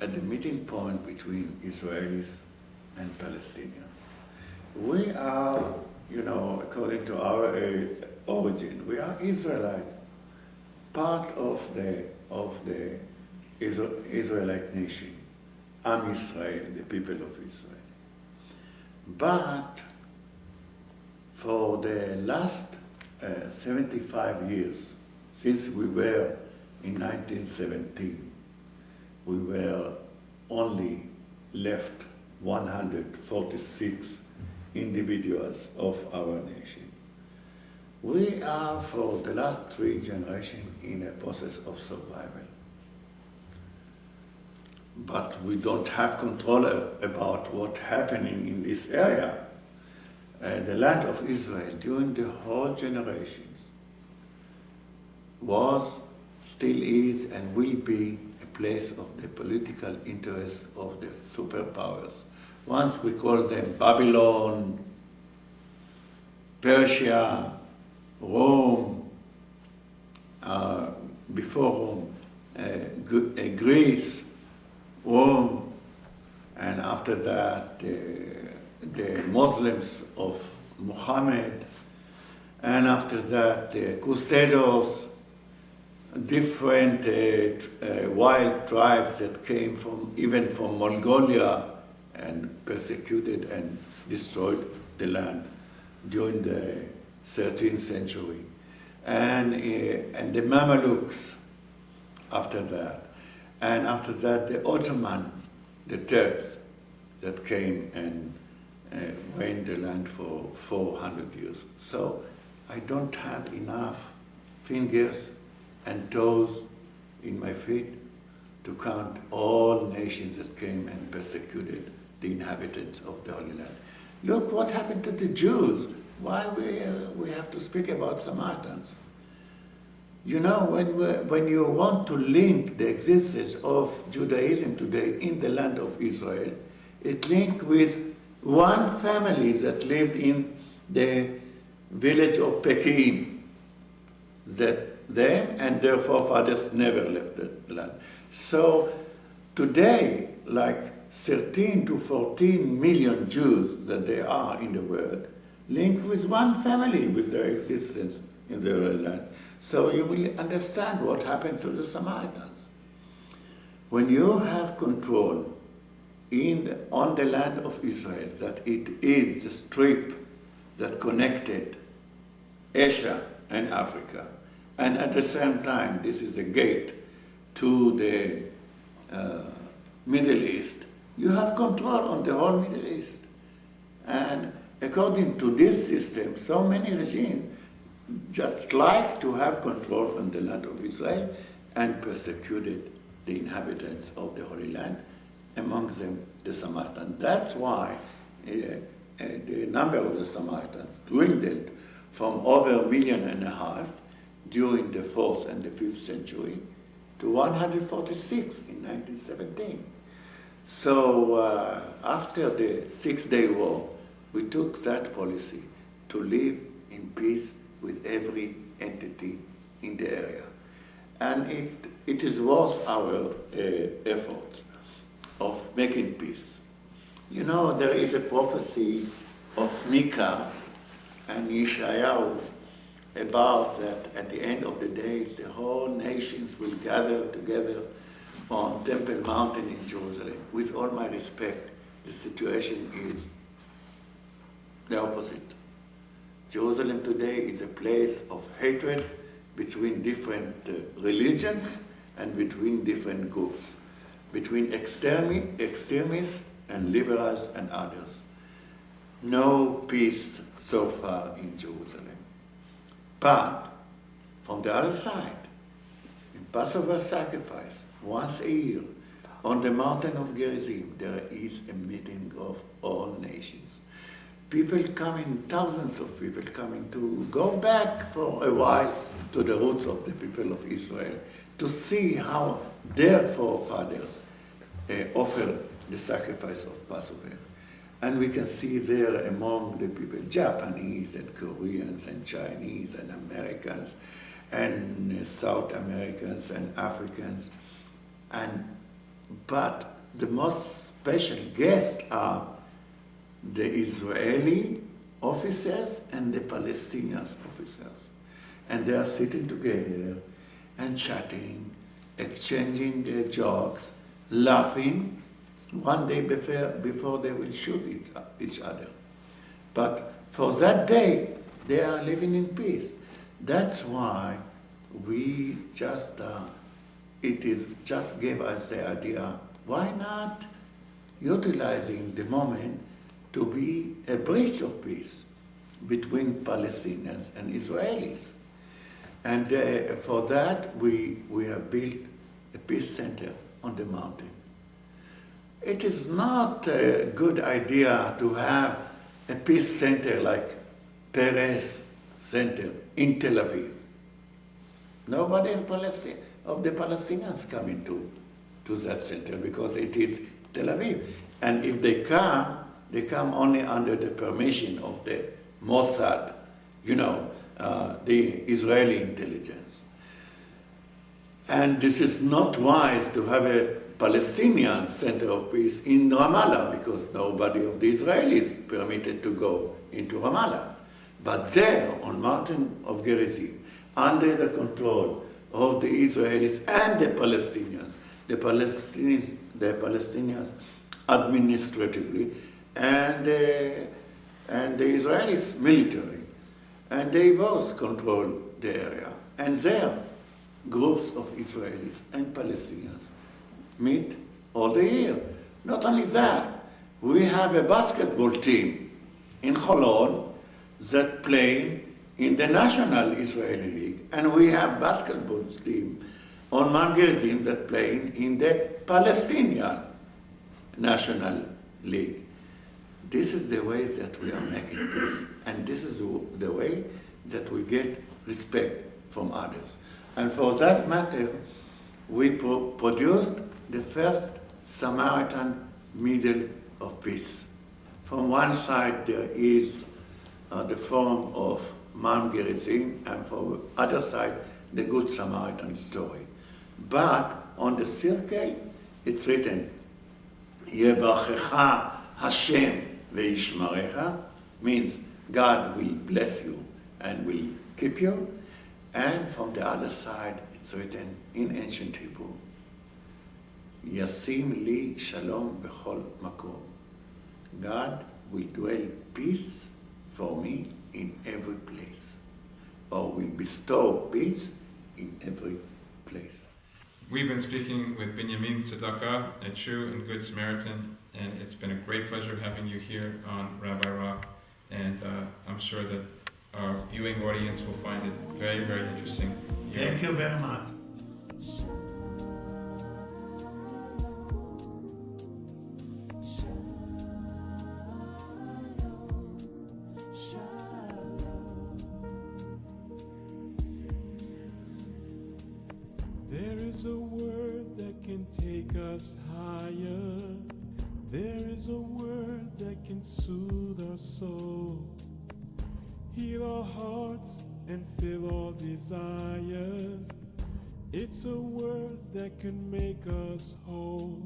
at the meeting point between Israelis and Palestinians. We are, according to our origin, we are Israelites, part of the Israelite nation, Am Israel, the people of Israel. But for the last 75 years, since we were in 1917, we were only left 146 individuals of our nation. We are, for the last 3 generations, in a process of survival. But we don't have control about what's happening in this area. The land of Israel, during the whole generations, was, still is, and will be a place of the political interest of the superpowers. Once we call them Babylon, Persia, Rome, before Rome, Greece, Rome, and after that the Muslims of Muhammad, and after that the Crusaders, different wild tribes that came even from Mongolia and persecuted and destroyed the land during the 13th century. And the Mamelukes after that. And after that, the Ottoman, the Turks that came and reigned the land for 400 years. So I don't have enough fingers and toes in my feet to count all nations that came and persecuted the inhabitants of the Holy Land. Look what happened to the Jews. Why we have to speak about Samaritans? When you want to link the existence of Judaism today in the land of Israel, it linked with one family that lived in the village of Pekin, that them and their forefathers never left the land. So today, like 13 to 14 million Jews that there are in the world, linked with one family with their existence in their land. So you will understand what happened to the Samaritans. When you have control on the land of Israel, that it is the strip that connected Asia and Africa, and at the same time this is a gate to the Middle East, you have control on the whole Middle East. And according to this system, so many regimes just like to have control on the land of Israel and persecuted the inhabitants of the Holy Land, among them the Samaritans. That's why the number of the Samaritans dwindled from over 1.5 million during the 4th and the 5th century to 146 in 1917. So after the Six-Day War, we took that policy to live in peace with every entity in the area. And it is worth our effort of making peace. There is a prophecy of Micah and Yeshayahu about that at the end of the days, the whole nations will gather together on Temple Mountain in Jerusalem. With all my respect, the situation is the opposite. Jerusalem today is a place of hatred between different religions and between different groups, between extremists and liberals and others. No peace so far in Jerusalem. But from the other side, in Passover sacrifice, once a year, on the mountain of Gerizim, there is a meeting of all nations. People coming, thousands of people coming to go back for a while to the roots of the people of Israel, to see how their forefathers offered the sacrifice of Passover. And we can see there among the people, Japanese and Koreans and Chinese and Americans and South Americans and Africans and but the most special guests are the Israeli officers and the Palestinian officers. And they are sitting together and chatting, exchanging their jokes, laughing one day before they will shoot each other. But for that day, they are living in peace. That's why we just, just gave us the idea, why not utilizing the moment to be a bridge of peace between Palestinians and Israelis. And for that, we have built a peace center on the mountain. It is not a good idea to have a peace center like Peres Center in Tel Aviv. Nobody of the Palestinians coming to that center because it is Tel Aviv. And if they come only under the permission of the Mossad, the Israeli intelligence. And this is not wise to have a Palestinian center of peace in Ramallah because nobody of the Israelis permitted to go into Ramallah. But there, on mountain of Gerizim, under the control of the Israelis and the Palestinians administratively, and the Israelis military, and they both control the area. And there, groups of Israelis and Palestinians meet all the year. Not only that, we have a basketball team in Holon that play in the National Israeli League, and we have basketball team on Mount Gerizim that play in the Palestinian National League. This is the way that we are making peace, and this is the way that we get respect from others. And for that matter, we produced the first Samaritan Middle of Peace. From one side there is the Forum of Mount Gerizim, and from the other side, the Good Samaritan story. But on the circle, it's written, Yevachecha Hashem ve'ishmarecha, means God will bless you and will keep you. And from the other side, it's written in ancient Hebrew, Yasim li shalom bechol makom. God will dwell peace for me in every place, or will bestow peace in every place. We've been speaking with Binyamin Tzedakah, a true and good Samaritan, and it's been a great pleasure having you here on Rabbi Rock, and I'm sure that our viewing audience will find it very, very interesting. Thank you very much. There is a word that can take us higher. There is a word that can soothe our soul, heal our hearts and fill all desires. It's a word that can make us whole.